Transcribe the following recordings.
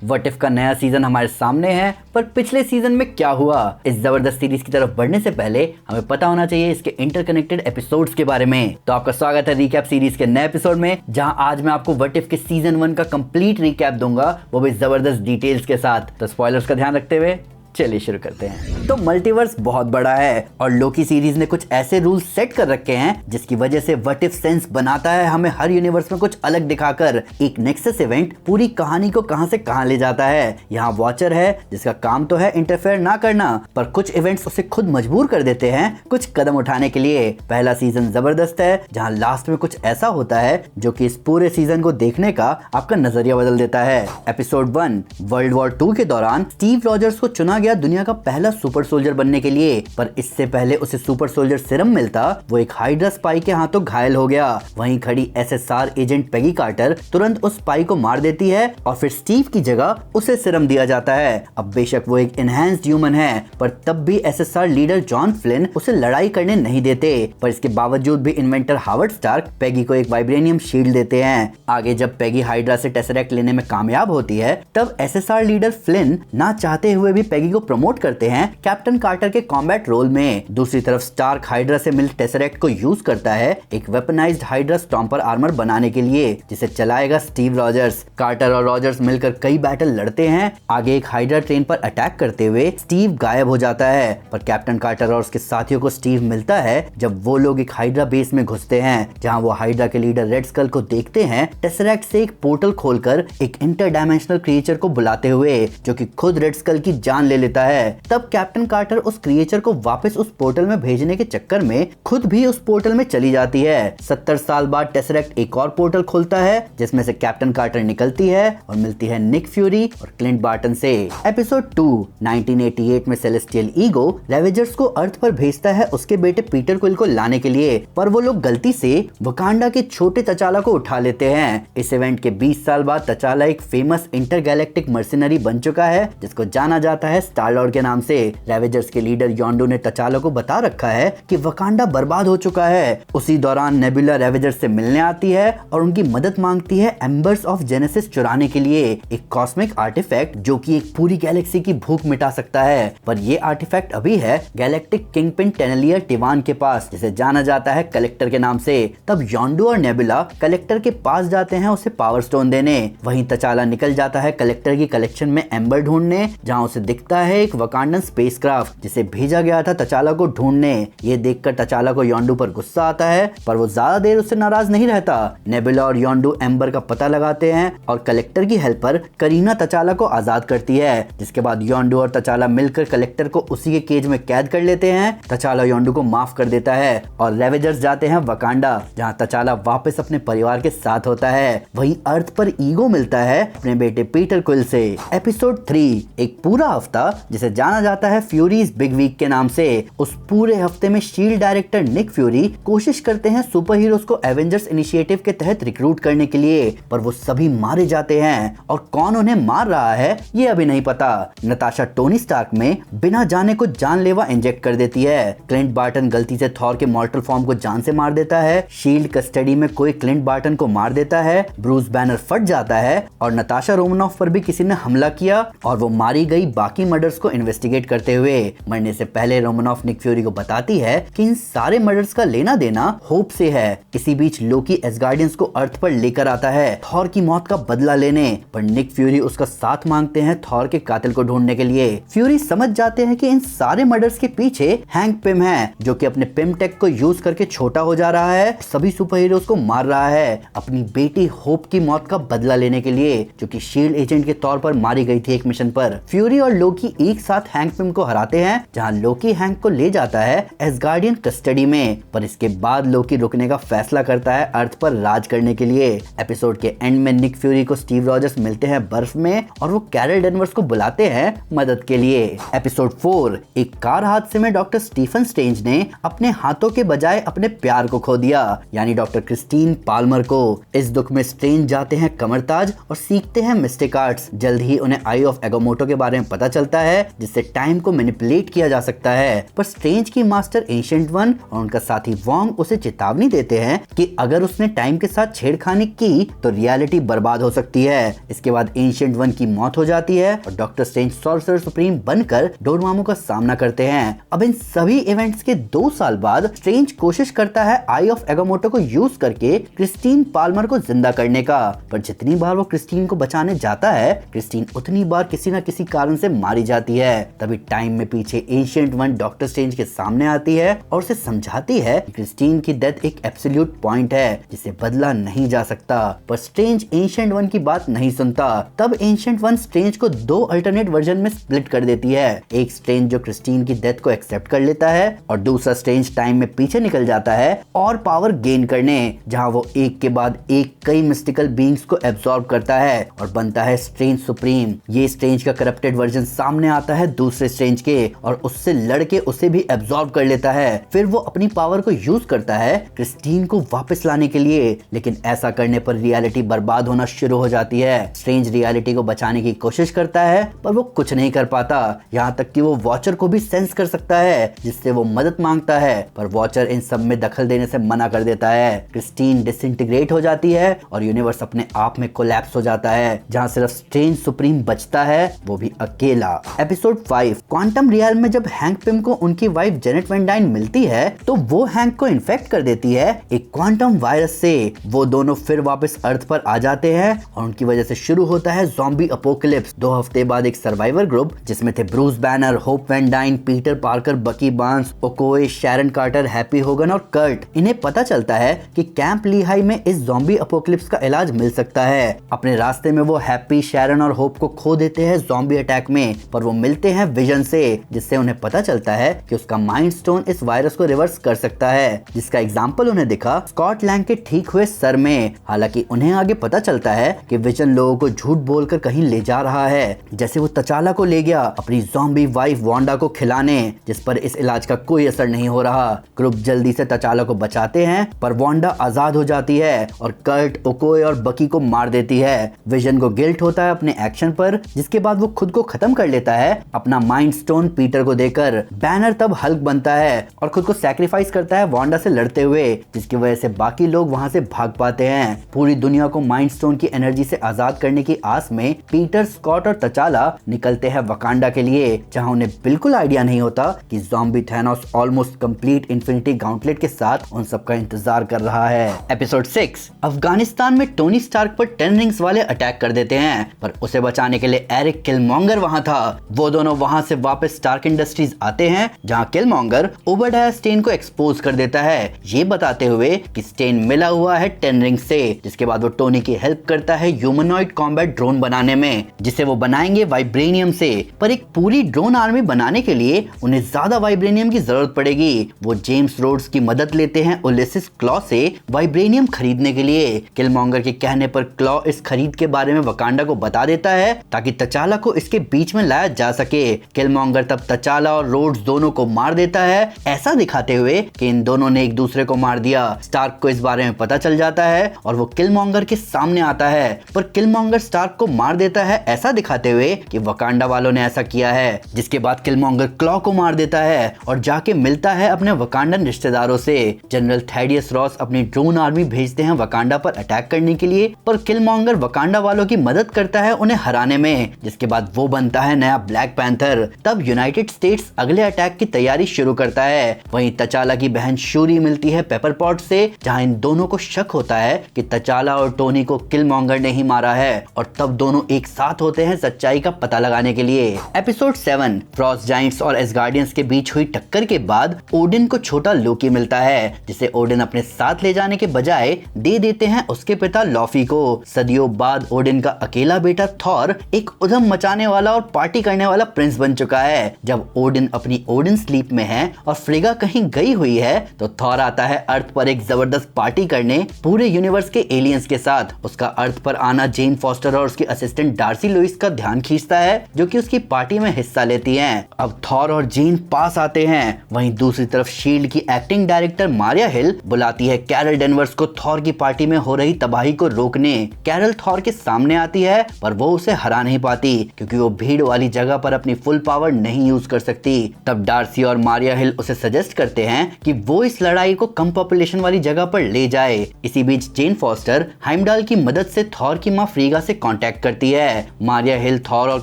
What if का नया season हमारे सामने है, पर पिछले सीजन में क्या हुआ? इस जबरदस्त सीरीज की तरफ बढ़ने से पहले हमें पता होना चाहिए इसके इंटरकनेक्टेड एपिसोड्स के बारे में। तो आपका स्वागत है रिकैप सीरीज के नए एपिसोड में, जहां आज मैं आपको व्हाट इफ के सीजन 1 का कंप्लीट रिकैप दूंगा, वो भी जबरदस्त डिटेल्स के साथ। तो स्पॉयलर्स का ध्यान रखते हुए चलिए शुरू करते हैं। तो मल्टीवर्स बहुत बड़ा है और लोकी सीरीज ने कुछ ऐसे रूल्स सेट कर रखे हैं जिसकी वजह से व्हाट इफ सेंस बनाता है हमें हर यूनिवर्स में कुछ अलग दिखाकर। एक नेक्सस इवेंट पूरी कहानी को कहां से कहां ले जाता है। यहाँ वॉचर है जिसका काम तो है इंटरफेयर ना करना, पर कुछ इवेंट्स उसे खुद मजबूर कर देते हैं कुछ कदम उठाने के लिए। पहला सीजन जबरदस्त है जहाँ लास्ट में कुछ ऐसा होता है जो कि इस पूरे सीजन को देखने का आपका नजरिया बदल देता है। एपिसोड 1 वर्ल्ड वॉर 2 के दौरान स्टीव रॉजर्स को चुना गया दुनिया का पहला सुपर सोल्जर बनने के लिए, पर इससे पहले उसे सुपर सोल्जर सीरम मिलता वो एक हाइड्रा स्पाई के हाथों घायल हो गया। वहीं खड़ी एसएसआर एजेंट पेगी कार्टर तुरंत उस स्पाई को मार देती है और फिर स्टीव की जगह उसे सीरम दिया जाता है। अब बेशक वो एक एनहांस्ड ह्यूमन है, पर तब भी एसएसआर लीडर जॉन फ्लिन उसे लड़ाई करने नहीं देते। पर इसके बावजूद भी इन्वेंटर हावर्ड स्टार्क पेगी को एक वाइब्रेनियम शील्ड देते हैं। आगे जब पेगी हाइड्रा से टेसरेक्ट लेने में कामयाब होती है, तब एसएसआर लीडर फ्लिन ना चाहते हुए भी पेगी को प्रमोट करते हैं कैप्टन कार्टर के कॉम्बैट रोल में। दूसरी तरफ स्टार्क हाइड्रा से मिले टेसरेक्ट को यूज करता है एक वेपनाइज्ड हाइड्रा स्टॉम्पर आर्मर बनाने के लिए, जिसे चलाएगा स्टीव रॉजर्स। कार्टर और रॉजर्स मिलकर कई बैटल लड़ते हैं। आगे एक हाइड्रा ट्रेन पर अटैक करते हुए स्टीव गायब हो जाता है, पर कैप्टन कार्टर और उसके साथियों को स्टीव मिलता है जब वो लोग एक हाइड्रा बेस में घुसते हैं, जहां वो हाइड्रा के लीडर रेड स्कल को देखते हैं टेसरेक्ट से एक पोर्टल खोलकर एक इंटरडायमेंशनल क्रिएचर को बुलाते हुए, जो कि खुद रेड स्कल की जान ले लेता है। तब कैप्टन कार्टर उस क्रिएचर को वापस उस पोर्टल में भेजने के चक्कर में खुद भी उस पोर्टल में चली जाती है। 70 साल बाद टेसरेक्ट एक और पोर्टल खोलता है जिसमें से कैप्टन कार्टर निकलती है और मिलती है निक फ्यूरी और क्लिंट बार्टन से। एपिसोड 2 1988 में सेलेस्टियल ईगो रेवेजर्स को अर्थ पर भेजता है उसके बेटे पीटर क्विल को लाने के लिए, पर वो लोग गलती से वकांडा के छोटे तचाला को उठा लेते हैं। इस इवेंट के 20 साल बाद तचाला एक फेमस इंटरगैलेक्टिक मर्सिनरी बन चुका है जिसको जाना जाता है स्टार लॉर्ड के नाम से। रेवेजर्स के लीडर योंडो ने तचाला को बता रखा है कि वकांडा बर्बाद हो चुका है। उसी दौरान नेबुला रेवेजर्स से मिलने आती है और उनकी मदद मांगती है एम्बर्स ऑफ जेनेसिस चुराने के लिए, एक कॉस्मिक आर्टिफैक्ट जो कि एक पूरी गैलेक्सी की भूख मिटा सकता है। पर ये आर्टिफैक्ट अभी है गैलेक्टिक किंगपिन टेनेलियर टिवान के पास, जिसे जाना जाता है कलेक्टर के नाम से। तब योंडो और नेबुला कलेक्टर के पास जाते हैं उसे पावर स्टोन देने। वहीं तचाला निकल जाता है कलेक्टर की कलेक्शन में एम्बर ढूंढने, जहां उसे दिखता है एक वकांडन स्पेसक्राफ्ट जिसे भेजा गया था तचाला को ढूंढने। ये देखकर तचाला को योंडो पर गुस्सा आता है, पर वो ज्यादा देर उससे नाराज नहीं रहता। नेबुला और योंडो एम्बर का पता लगाते हैं और कलेक्टर की हेल्प पर करीना तचाला को आजाद करती है, जिसके बाद योंडो और तचाला मिलकर कलेक्टर को उसी के केज में कैद कर लेते हैं। तचाला योंडो को माफ कर देता है और रेवेजर्स जाते हैं वकांडा, जहाँ तचाला वापस अपने परिवार के साथ होता है। वहीं अर्थ पर ईगो मिलता है अपने बेटे पीटर क्विल से। एपिसोड 3 एक पूरा हफ्ता जिसे जाना जाता है फ्यूरीज बिग वीक के नाम से। उस पूरे हफ्ते में शील्ड डायरेक्टर निक फ्यूरी कोशिश करते हैं सुपर हीरोज को एवेंजर्स इनिशिएटिव के तहत रिक्रूट करने के लिए, पर वो सभी मारे जाते हैं और कौन उन्हें मार रहा है ये अभी नहीं पता। नताशा टोनी स्टार्क में बिना जाने को जानलेवा इंजेक्ट कर देती है। क्लिंट बार्टन गलती से थॉर के मॉर्टल फॉर्म को जान से मार देता है। शील्ड कस्टडी में कोई क्लिंट बार्टन को मार देता है। ब्रूस बैनर फट जाता है और नताशा रोमनॉफ पर भी किसी ने हमला किया और वो मारी गई। बाकी मर्डर्स को इन्वेस्टिगेट करते हुए मरने से पहले रोमनॉफ निक फ्यूरी को बताती है कि इन सारे मर्डर्स का लेना देना होप से है। इसी बीच लोकी एसगार्डियंस को अर्थ पर लेकर आता है थॉर की मौत का बदला लेने, पर निक फ्यूरी उसका साथ मांगते हैं थॉर के कातिल को ढूंढने के लिए। फ्यूरी समझ जाते हैं कि इन सारे मर्डर्स के पीछे हैंक पिम है, जो कि अपने पिम टेक को यूज करके छोटा हो जा रहा है, सभी सुपर हीरोज को मार रहा है अपनी बेटी होप की मौत का बदला लेने के लिए, जो कि शील्ड एजेंट के तौर पर मारी गई थी एक मिशन पर। फ्यूरी और लोकी एक साथ हैंक पिम को हराते हैं, जहां लोकी हैंक को ले जाता है एसगार्डियन कस्टडी में, पर इसके बाद लोकी रुकने का फैसला करता है अर्थ पर राज करने के लिए। एपिसोड के एंड में निक फ्यूरी को स्टीव रॉजर्स मिलते हैं बर्फ में और वो कैरल डेनवर्स को बुलाते हैं मदद के लिए। एपिसोड 4 एक कार हादसे में डॉक्टर स्टीफन स्ट्रेंज ने अपने हाथों के बजाय अपने प्यार को खो दिया, यानी डॉक्टर क्रिस्टीन पाल्मर को। इस दुख में स्ट्रेंज जाते हैं कमरताज और सीखते हैं मिस्टिक आर्ट्स। जल्द ही उन्हें आई ऑफ एगोमोटो के बारे में पता चलता करता है जिससे टाइम को मैनिपुलेट किया जा सकता है। पर स्ट्रेंज की मास्टर एंशिएंट वन और उनका साथी वोंग उसे चेतावनी देते हैं कि अगर उसने टाइम के साथ छेड़खानी की तो रियलिटी बर्बाद हो सकती है। इसके बाद एंशिएंट वन की मौत हो जाती है और डॉक्टर स्ट्रेंज सॉर्सरर सुप्रीम बनकर डोरमामू का सामना करते हैं। अब इन सभी इवेंट्स के 2 साल बाद स्ट्रेंज कोशिश करता है आई ऑफ एगामोटो को यूज करके क्रिस्टीन पाल्मर को जिंदा करने का, पर जितनी बार वो क्रिस्टीन को बचाने जाता है क्रिस्टीन उतनी बार किसी न किसी कारण से मारी जाती है। तभी टाइम में पीछे एंशिएंट वन डॉक्टर स्ट्रेंज के सामने आती है और उसे समझाती है कि क्रिस्टीन की डेथ एक एब्सोल्यूट पॉइंट है जिसे बदला नहीं जा सकता। पर स्ट्रेंज एंशिएंट वन की बात नहीं सुनता। तब एंशिएंट वन स्ट्रेंज को 2 अल्टरनेट वर्जन में स्प्लिट कर देती है। एक स्ट्रेंज जो क्रिस्टीन की डेथ को एक्सेप्ट कर लेता है और दूसरा स्ट्रेंज टाइम में पीछे निकल जाता है और पावर गेन करने, जहां वो एक के बाद एक कई मिस्टिकल बीइंग्स को एब्सॉर्ब करता है और बनता है स्ट्रेंज सुप्रीम। ये स्ट्रेंज का करप्टेड वर्जन सामने आता है दूसरे स्ट्रेंज के और उससे लड़के उसे भी एब्सॉर्ब कर लेता है। फिर वो अपनी पावर को यूज करता है क्रिस्टीन को वापस लाने के लिए, लेकिन ऐसा करने पर रियलिटी बर्बाद होना शुरू हो जाती है। स्ट्रेंज रियलिटी को बचाने की कोशिश करता है पर वो कुछ नहीं कर पाता, यहाँ तक कि वो वॉचर को भी सेंस कर सकता है जिससे वो मदद मांगता है, पर वॉचर इन सब में दखल देने से मना कर देता है। क्रिस्टीन डिसइंटीग्रेट हो जाती है और यूनिवर्स अपने आप में कोलैप्स हो जाता है, जहाँ सिर्फ स्ट्रेंज सुप्रीम बचता है, वो भी अकेला। एपिसोड 5 क्वांटम रियल में जब हैंक पिम को उनकी वाइफ जेनेट वैन डाइन मिलती है तो वो हैंक को इन्फेक्ट कर देती है एक क्वांटम वायरस से। वो दोनों फिर वापस अर्थ पर आ जाते हैं और उनकी वजह से शुरू होता है ज़ॉम्बी अपोकलिप्स। 2 हफ्ते बाद एक सर्वाइवर ग्रुप जिसमें थे Bruce Banner, Hope Van Dyne, Peter Parker, Bucky Barnes, Okoye, Sharon Carter, Happy Hogan और कर्ट, इन्हें पता चलता है कि कैंप लीहाई में इस ज़ॉम्बी अपोकलिप्स का इलाज मिल सकता है। अपने रास्ते में वो हैप्पी, शैरन और होप को खो देते हैं ज़ॉम्बी अटैक में, पर वो मिलते हैं विजन से जिससे उन्हें पता चलता है कि उसका माइंड स्टोन इस वायरस को रिवर्स कर सकता है, जिसका एग्जाम्पल उन्हें दिखा स्कॉट लैंग के ठीक हुए सर में। हालांकि उन्हें आगे पता चलता है कि विजन लोगों को झूठ बोलकर कहीं ले जा रहा है, जैसे वो तचाला को ले गया अपनी ज़ॉम्बी वाइफ वांडा को खिलाने, जिस पर इस इलाज का कोई असर नहीं हो रहा। ग्रुप जल्दी से तचाला को बचाते हैं पर वांडा आजाद हो जाती है और कर्ट, ओकोए और बकी को मार देती है। विजन को गिल्ट होता है अपने एक्शन पर, जिसके बाद वो खुद को खत्म कर लेता है अपना माइंड स्टोन पीटर को देकर। बैनर तब हल्क बनता है और खुद को सैक्रिफाइस करता है वांडा से लड़ते हुए, जिसकी वजह से बाकी लोग वहां से भाग पाते हैं। पूरी दुनिया को माइंड स्टोन की एनर्जी से आजाद करने की आस में पीटर, स्कॉट और तचाला निकलते हैं वकांडा के लिए, जहां उन्हें बिल्कुल आइडिया नहीं होता कि zombie Thanos almost complete Infinity Gauntlet के साथ उन सबका इंतजार कर रहा है। एपिसोड 6 अफगानिस्तान में टोनी स्टार्क पर 10 रिंग्स वाले अटैक कर देते हैं, पर उसे बचाने के लिए एरिक किलमॉन्गर वहां था। वो दोनों वहां से वापस स्टार्क इंडस्ट्रीज आते हैं, जहां किलमॉन्गर ओबेडाया स्टेन को एक्सपोज कर देता है, ये बताते हुए कि स्टेन मिला हुआ है 10 रिंग्स से। जिसके बाद वो टोनी की हेल्प करता है ह्यूमनॉइड कॉम्बैट ड्रोन बनाने में, जिसे वो बनाएंगे वाइब्रेनियम से। पर एक पूरी ड्रोन आर्मी बनाने के लिए उन्हें ज्यादा वाइब्रेनियम की जरूरत पड़ेगी। वो जेम्स रोड्स की मदद लेते हैं उलिसिस क्लॉ से वाइब्रेनियम खरीदने के लिए। किलमॉन्गर के कहने पर क्लॉ इस खरीद के बारे में वकांडा को बता देता है ताकि तचाला को इसके बीच में लाया जा सके। किलमॉन्गर तब तचाला और रोड्स दोनों को मार देता है, ऐसा दिखाते हुए कि इन दोनों ने एक दूसरे को मार दिया। स्टार्क को इस बारे में पता चल जाता है और वो किलमॉन्गर के सामने आता है, पर किलमॉन्गर स्टार्क को मार देता है, ऐसा दिखाते हुए कि वकांडा वालों ने ऐसा किया है। जिसके बाद किलमॉन्गर क्लॉ को मार देता है और जाके मिलता है अपने वकांडन रिश्तेदारों से। जनरल थैडियस रॉस अपनी ड्रोन आर्मी भेजते हैं वकांडा पर अटैक करने के लिए, पर किलमॉन्गर वकांडा वालों की मदद करता है उन्हें हराने में, जिसके बाद वो बनता है नया ब्लैक पैंथर। तब यूनाइटेड स्टेट्स अगले अटैक की तैयारी शुरू करता है। वहीं तचाला की बहन शूरी मिलती है पेपर पॉट से, जहां इन दोनों को शक होता है कि तचाला और टोनी को किलमॉन्गर ने ही मारा है, और तब दोनों एक साथ होते हैं सच्चाई का पता लगाने के लिए। एपिसोड 7 फ्रॉस्ट जायंट्स और एसगार्डियंस के बीच हुई टक्कर के बाद ओडिन को छोटा लोकी मिलता है, जिसे ओडिन अपने साथ ले जाने के बजाय दे देते हैं उसके पिता लॉफी को। सदियों बाद ओडिन का अकेला बेटा थॉर एक उधम मचाने वाला और पार्टी करने वाला प्रिंस बन चुका है। जब ओडिन अपनी ओडिन स्लीप में है और फ्रिगा कहीं गई हुई है, तो थॉर आता है अर्थ पर एक जबरदस्त पार्टी करने पूरे यूनिवर्स के एलियंस के साथ। उसका अर्थ पर आना जेन फॉस्टर और उसकी असिस्टेंट डार्सी लुइस का ध्यान खींचता है, जो कि उसकी पार्टी में हिस्सा लेती हैं। अब थॉर और जेन पास आते हैं। वहीं दूसरी तरफ शील्ड की एक्टिंग डायरेक्टर मारिया हिल बुलाती है कैरल डेनवर्स को थॉर की पार्टी में हो रही तबाही को रोकने। कैरल थॉर के सामने आती है, पर वो उसे हरा नहीं पाती क्योंकि वो भीड़ वाली वाली जगह पर अपनी फुल पावर नहीं यूज कर सकती। तब डार्सी और मारिया हिल उसे सजेस्ट करते हैं कि वो इस लड़ाई को कम पॉपुलेशन वाली जगह पर ले जाए। इसी बीच जेन फॉस्टर हाइमडाल की मदद से थॉर की मां फ्रीगा से कांटेक्ट करती है। मारिया हिल थॉर और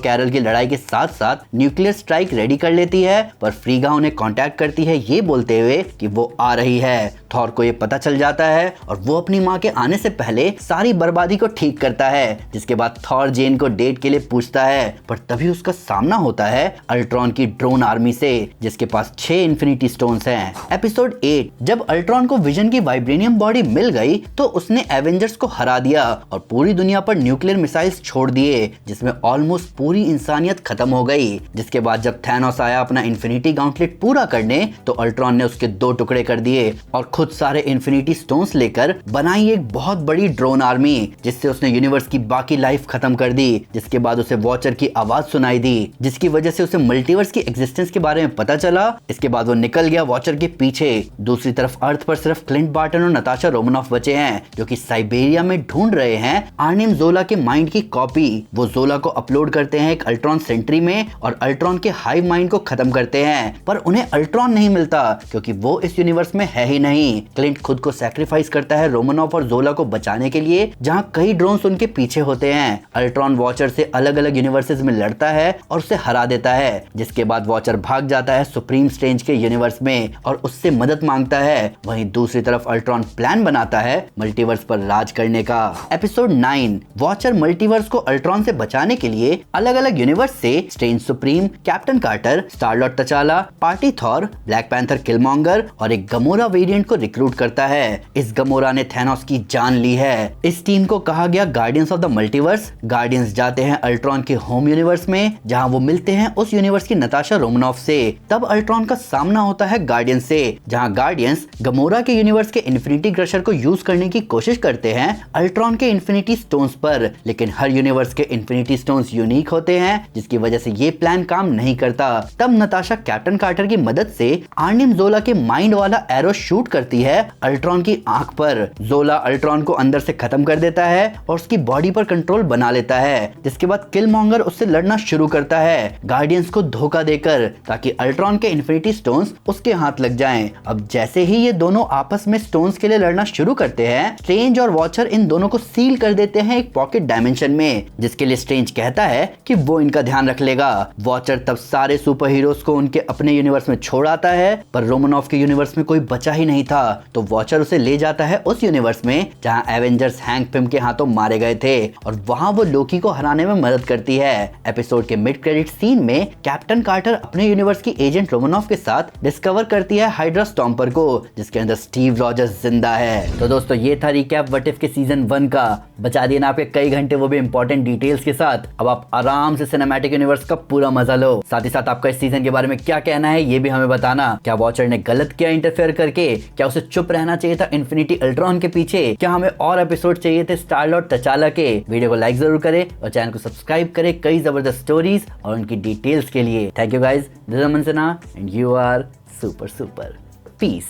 कैरल की लड़ाई के साथ साथ न्यूक्लियर स्ट्राइक रेडी कर लेती है, पर फ्रीगा उन्हें कांटेक्ट करती है ये बोलते हुए कि वो आ रही है। थॉर को ये पता चल जाता है और वो अपनी मां के आने से पहले सारी बर्बादी को ठीक करता है, जिसके बाद थॉर जेन को डेट के लिए पूछता है, पर तभी उसका सामना होता है अल्ट्रॉन की ड्रोन आर्मी से, जिसके पास 6 इन्फिनिटी स्टोन्स हैं। एपिसोड 8 जब अल्ट्रॉन को विजन की वाइब्रेनियम बॉडी मिल गई तो उसने एवेंजर्स को हरा दिया और पूरी दुनिया पर न्यूक्लियर मिसाइल्स छोड़ दिए, जिसमें ऑलमोस्ट पूरी इंसानियत खत्म हो गई। जिसके बाद जब थैनोस आया अपना इन्फिनिटी गॉन्टलेट पूरा करने तो अल्ट्रॉन ने उसके 2 टुकड़े कर दिए और खुद सारे इन्फिनिटी स्टोन्स लेकर बनाई एक बहुत बड़ी ड्रोन आर्मी, जिससे उसने यूनिवर्स की बाकी लाइफ खत्म कर दी। जिसके बाद उसे वॉचर की आवाज सुनाई दी, जिसकी वजह से उसे मल्टीवर्स की एग्जिस्टेंस के बारे में पता चला। इसके बाद वो निकल गया वॉचर के पीछे। दूसरी तरफ अर्थ पर सिर्फ क्लिंट बार्टन और नताशा रोमनॉफ बचे हैं, जो कि साइबेरिया में ढूंढ रहे हैं आर्निम जोला के माइंड की कॉपी। वो जोला को अपलोड करते हैं एक अल्ट्रॉन सेंट्री में और अल्ट्रॉन के हाइव माइंड को खत्म करते हैं, पर उन्हें अल्ट्रॉन नहीं मिलता क्योंकि वो इस यूनिवर्स में है ही नहीं। क्लिंट खुद को सैक्रिफाइस करता है रोमनॉफ और जोला को बचाने के लिए, जहां कई ड्रोन्स उनके पीछे होते हैं। अल्ट्रॉन वॉचर से अलग अलग यूनिवर्सेस में लड़ता है और उसे हरा देता है, जिसके बाद वॉचर भाग जाता है सुप्रीम स्ट्रेंज के यूनिवर्स में और उससे मदद मांगता है। वहीं दूसरी तरफ अल्ट्रॉन प्लान बनाता है मल्टीवर्स पर राज करने का। एपिसोड 9 वॉचर मल्टीवर्स को अल्ट्रॉन से बचाने के लिए अलग अलग यूनिवर्स से Strange Supreme, Captain Carter, Star Lord T'Challa, Party Thor, Black Panther Killmonger और एक गमोरा वेरिएंट को रिक्रूट करता है। इस गमोरा ने थैनोस की जान ली है। इस टीम को कहा गया guardians of the multiverse. Guardians जाते हैं अल्ट्रॉन के होम यूनिवर्स में, जहां वो मिलते हैं उस यूनिवर्स की नताशा रोमनॉफ से। तब अल्ट्रॉन का सामना होता है गार्डियंस से, जहां गार्डियंस गमोरा के यूनिवर्स के इन्फिनिटी क्रशर को यूज करने की कोशिश करते हैं अल्ट्रॉन के इन्फिनिटी स्टोन्स पर, लेकिन हर यूनिवर्स के इन्फिनिटी स्टोन्स यूनिक होते हैं, जिसकी वजह से ये प्लान काम नहीं करता। तब नताशा कैप्टन कार्टर की मदद से आर्निम जोला के माइंड वाला एरो शूट करती है अल्ट्रॉन की आंख पर। जोला अल्ट्रॉन को अंदर से खत्म कर देता है और उसकी बॉडी पर कंट्रोल बना लेता है, जिसके बाद किलमॉन्गर उससे लड़ना शुरू करता है गार्डियंस को धोखा देकर, ताकि अल्ट्रॉन के इन्फिनिटी स्टोन्स उसके हाथ लग जाएं। अब जैसे ही ये दोनों आपस में स्टोन्स के लिए लड़ना शुरू करते हैं, स्ट्रेंज और वॉचर इन दोनों को सील कर देते हैं एक पॉकेट डायमेंशन में, जिसके लिए स्ट्रेंज कहता है कि वो इनका ध्यान रख लेगा। वॉचर तब सारे सुपर हीरोज को उनके अपने यूनिवर्स में छोड़ आता है, पर रोमनॉफ के यूनिवर्स में कोई बचा ही नहीं था, तो वॉचर उसे ले जाता है उस यूनिवर्स में जहां एवेंजर्स हैंक पिम के हाथों मारे गए थे और वहां वो लोकी को हराने में मदद करती है। एपिसोड के मिड क्रेडिट सीन में कैप्टन कार्टर अपने यूनिवर्स की एजेंट रोमनॉफ के साथ डिस्कवर करती है हाइड्रा स्टॉम्पर को, जिसके अंदर स्टीव रॉजर्स जिंदा है। तो दोस्तों ये था रिकैप व्हाट इफ के सीजन 1 का। बचा दिए ना आपके कई घंटे, वो भी इंपॉर्टेंट डिटेल्स के साथ। अब आप आराम से सिनेमैटिक यूनिवर्स का पूरा मजा लो। साथ ही साथ आपका इस सीजन के बारे में क्या कहना है ये भी हमें बताना। क्या वॉचर ने गलत किया इंटरफेयर करके? क्या उसे चुप रहना चाहिए था इन्फिनिटी अल्ट्रॉन के पीछे? क्या हमें और एपिसोड चाहिए थे स्टार-लॉर्ड तचाला के? वीडियो को लाइक जरूर करें और चैनल को सब्सक्राइब करें कई जबरदस्त स्टोरीज और उनकी डिटेल्स के लिए। Thank you guys, this is Aman Sinha and you are super super. Piece.